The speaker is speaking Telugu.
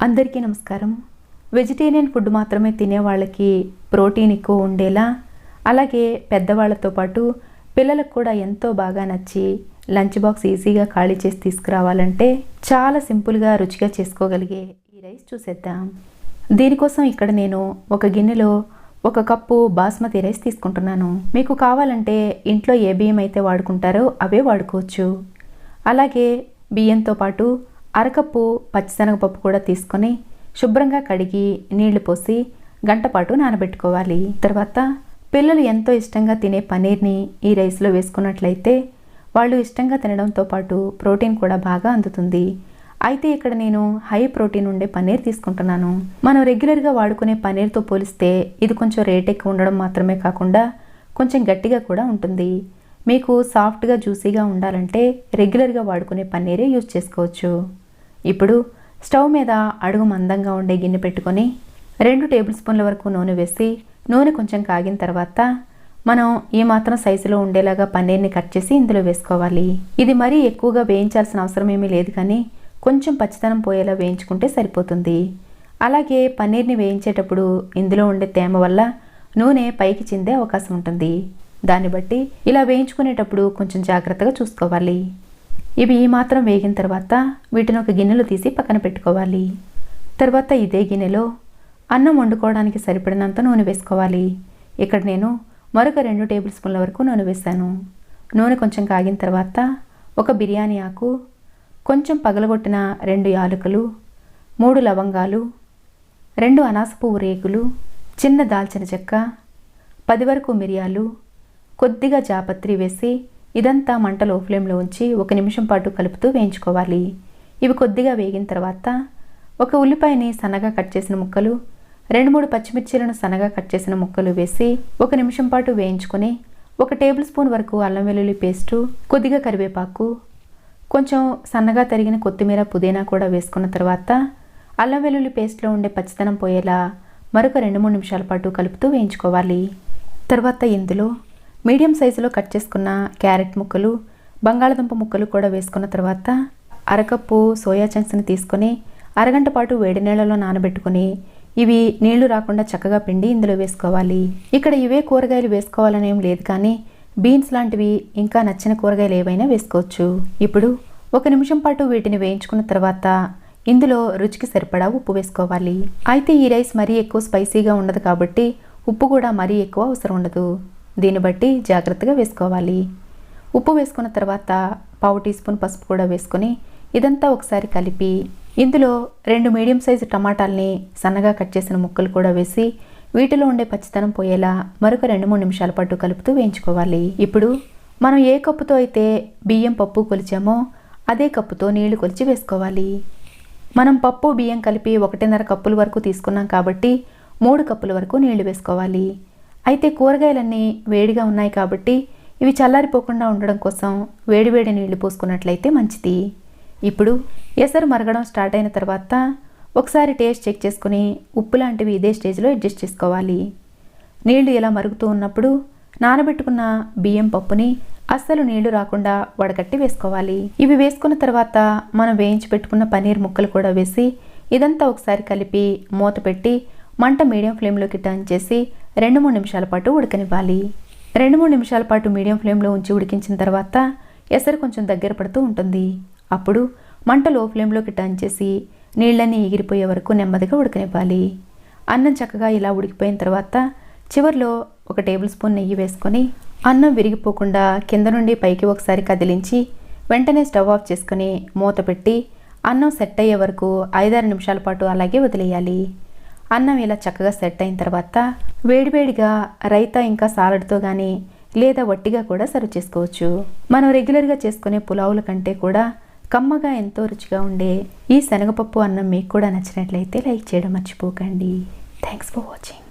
అందరికీ నమస్కారం. వెజిటేరియన్ ఫుడ్ మాత్రమే తినే వాళ్ళకి ప్రోటీన్ ఎక్కువ ఉండేలా, అలాగే పెద్దవాళ్ళతో పాటు పిల్లలకు కూడా ఎంతో బాగా నచ్చి లంచ్ బాక్స్ ఈజీగా ఖాళీ చేసి తీసుకురావాలంటే చాలా సింపుల్గా రుచిగా చేసుకోగలిగే ఈ రైస్ చూసేద్దాం. దీనికోసం ఇక్కడ నేను ఒక గిన్నెలో 1 కప్పు బాస్మతి రైస్ తీసుకుంటున్నాను. మీకు కావాలంటే ఇంట్లో ఏ బియ్యం అయితే వాడుకుంటారో అవే వాడుకోవచ్చు. అలాగే బియ్యంతో పాటు 1/2 కప్పు పచ్చిశనగపప్పు కూడా తీసుకొని శుభ్రంగా కడిగి నీళ్లు పోసి గంట పాటు నానబెట్టుకోవాలి. తర్వాత పిల్లలు ఎంతో ఇష్టంగా తినే పన్నీర్ని ఈ రైస్లో వేసుకున్నట్లయితే వాళ్ళు ఇష్టంగా తినడంతో పాటు ప్రోటీన్ కూడా బాగా అందుతుంది. అయితే ఇక్కడ నేను హై ప్రోటీన్ ఉండే పన్నీర్ తీసుకుంటున్నాను. మనం రెగ్యులర్గా వాడుకునే పన్నీర్తో పోలిస్తే ఇది కొంచెం రేట్ ఎక్కువ ఉండడం మాత్రమే కాకుండా కొంచెం గట్టిగా కూడా ఉంటుంది. మీకు సాఫ్ట్గా జ్యూసీగా ఉండాలంటే రెగ్యులర్గా వాడుకునే పన్నీరే యూజ్ చేసుకోవచ్చు. ఇప్పుడు స్టవ్ మీద అడుగు మందంగా ఉండే గిన్నె పెట్టుకొని 2 టేబుల్ స్పూన్ల వరకు నూనె వేసి నూనె కొంచెం కాగిన తర్వాత మనం ఈ మాత్రం సైజులో ఉండేలాగా పన్నీర్ని కట్ చేసి ఇందులో వేసుకోవాలి. ఇది మరీ ఎక్కువగా వేయించాల్సిన అవసరం ఏమీ లేదు, కానీ కొంచెం పచ్చిదనం పోయేలా వేయించుకుంటే సరిపోతుంది. అలాగే పన్నీర్ని వేయించేటప్పుడు ఇందులో ఉండే తేమ వల్ల నూనె పైకి చిందే అవకాశం ఉంటుంది. దాన్ని బట్టి ఇలా వేయించుకునేటప్పుడు కొంచెం జాగ్రత్తగా చూసుకోవాలి. ఇవి ఈ మాత్రం వేగిన తర్వాత వీటిని ఒక గిన్నెలో తీసి పక్కన పెట్టుకోవాలి. తర్వాత ఇదే గిన్నెలో అన్నం వండుకోవడానికి సరిపడినంత నూనె వేసుకోవాలి. ఇక్కడ నేను మరొక 2 టేబుల్ స్పూన్ల వరకు నూనె వేశాను. నూనె కొంచెం కాగిన తర్వాత ఒక బిర్యానీ ఆకు, కొంచెం పగలగొట్టిన 2 యాలకులు, 3 లవంగాలు, 2 అనాస పువ్వు రేకులు, చిన్న దాల్చిన చెక్క, 10 వరకు మిరియాలు, కొద్దిగా జాపత్రి వేసి ఇదంతా మంట లో ఫ్లేమ్లో ఉంచి 1 నిమిషం పాటు కలుపుతూ వేయించుకోవాలి. ఇవి కొద్దిగా వేగిన తర్వాత ఒక ఉల్లిపాయని సన్నగా కట్ చేసిన ముక్కలు, 2-3 పచ్చిమిర్చీలను సన్నగా కట్ చేసిన ముక్కలు వేసి 1 నిమిషం పాటు వేయించుకొని 1 టేబుల్ స్పూన్ వరకు అల్లం వెల్లుల్లి పేస్టు, కొద్దిగా కరివేపాకు, కొంచెం సన్నగా తరిగిన కొత్తిమీర, పుదీనా కూడా వేసుకున్న తర్వాత అల్లం వెల్లుల్లి పేస్ట్లో ఉండే పచ్చిదనం పోయేలా మరొక 2-3 నిమిషాల పాటు కలుపుతూ వేయించుకోవాలి. తర్వాత ఇందులో మీడియం సైజులో కట్ చేసుకున్న క్యారెట్ ముక్కలు, బంగాళదుంప ముక్కలు కూడా వేసుకున్న తర్వాత 1/2 కప్పు సోయా చంక్స్ని తీసుకొని అరగంట పాటు వేడి నీళ్ళలో నానబెట్టుకొని ఇవి నీళ్లు రాకుండా చక్కగా పిండి ఇందులో వేసుకోవాలి. ఇక్కడ ఇవే కూరగాయలు వేసుకోవాలని ఏం లేదు, కానీ బీన్స్ లాంటివి ఇంకా నచ్చిన కూరగాయలు ఏవైనా వేసుకోవచ్చు. ఇప్పుడు 1 నిమిషం పాటు వీటిని వేయించుకున్న తర్వాత ఇందులో రుచికి సరిపడా ఉప్పు వేసుకోవాలి. అయితే ఈ రైస్ మరీ ఎక్కువ స్పైసీగా ఉండదు కాబట్టి ఉప్పు కూడా మరీ ఎక్కువ అవసరం ఉండదు. దీన్ని బట్టి జాగ్రత్తగా వేసుకోవాలి. ఉప్పు వేసుకున్న తర్వాత 1/2 టీ స్పూన్ పసుపు కూడా వేసుకొని ఇదంతా ఒకసారి కలిపి ఇందులో 2 మీడియం సైజు టమాటాలని సన్నగా కట్ చేసిన ముక్కలు కూడా వేసి వీటిలో ఉండే పచ్చితనం పోయేలా మరొక 2-3 నిమిషాల పాటు కలుపుతూ వేయించుకోవాలి. ఇప్పుడు మనం ఏ కప్పుతో అయితే బియ్యం పప్పు కొలిచామో అదే కప్పుతో నీళ్లు కొలిచి వేసుకోవాలి. మనం పప్పు బియ్యం కలిపి 1.5 కప్పుల వరకు తీసుకున్నాం కాబట్టి 3 కప్పుల వరకు నీళ్లు వేసుకోవాలి. అయితే కూరగాయలన్నీ వేడిగా ఉన్నాయి కాబట్టి ఇవి చల్లారిపోకుండా ఉండడం కోసం వేడివేడి నీళ్లు పోసుకున్నట్లయితే మంచిది. ఇప్పుడు ఎసరు మరగడం స్టార్ట్ అయిన తర్వాత ఒకసారి టేస్ట్ చెక్ చేసుకుని ఉప్పు లాంటివి ఇదే స్టేజ్లో అడ్జస్ట్ చేసుకోవాలి. నీళ్లు ఇలా మరుగుతూ ఉన్నప్పుడు నానబెట్టుకున్న బియ్యం పప్పుని అస్సలు నీళ్లు రాకుండా వడకట్టి వేసుకోవాలి. ఇవి వేసుకున్న తర్వాత మనం వేయించి పెట్టుకున్న పన్నీర్ ముక్కలు కూడా వేసి ఇదంతా ఒకసారి కలిపి మూత పెట్టి మంట మీడియం ఫ్లేమ్లోకి టర్న్ చేసి 2-3 నిమిషాల పాటు ఉడకనివ్వాలి. 2-3 నిమిషాల పాటు మీడియం ఫ్లేమ్లో ఉంచి ఉడికించిన తర్వాత ఎసరు కొంచెం దగ్గర పడుతూ ఉంటుంది. అప్పుడు మంట లో ఫ్లేమ్లోకి టర్న్ చేసి నీళ్ళన్నీ ఎగిరిపోయే వరకు నెమ్మదిగా ఉడకనివ్వాలి. అన్నం చక్కగా ఇలా ఉడికిపోయిన తర్వాత చివరిలో 1 టేబుల్ స్పూన్ నెయ్యి వేసుకొని అన్నం విరిగిపోకుండా కింద నుండి పైకి ఒకసారి కదిలించి వెంటనే స్టవ్ ఆఫ్ చేసుకొని మూత పెట్టి అన్నం సెట్ అయ్యే వరకు 5-6 నిమిషాల పాటు అలాగే వదిలేయాలి. అన్నం ఇలా చక్కగా సెట్ అయిన తర్వాత వేడివేడిగా రైతా ఇంకా సాలడ్తో కానీ లేదా వట్టిగా కూడా సర్వ్ చేసుకోవచ్చు. మనం రెగ్యులర్గా చేసుకునే పులావుల కంటే కూడా కమ్మగా ఎంతో రుచిగా ఉండే ఈ శనగపప్పు అన్నం మీకు కూడా నచ్చినట్లయితే లైక్ చేయడం మర్చిపోకండి. Thanks for watching.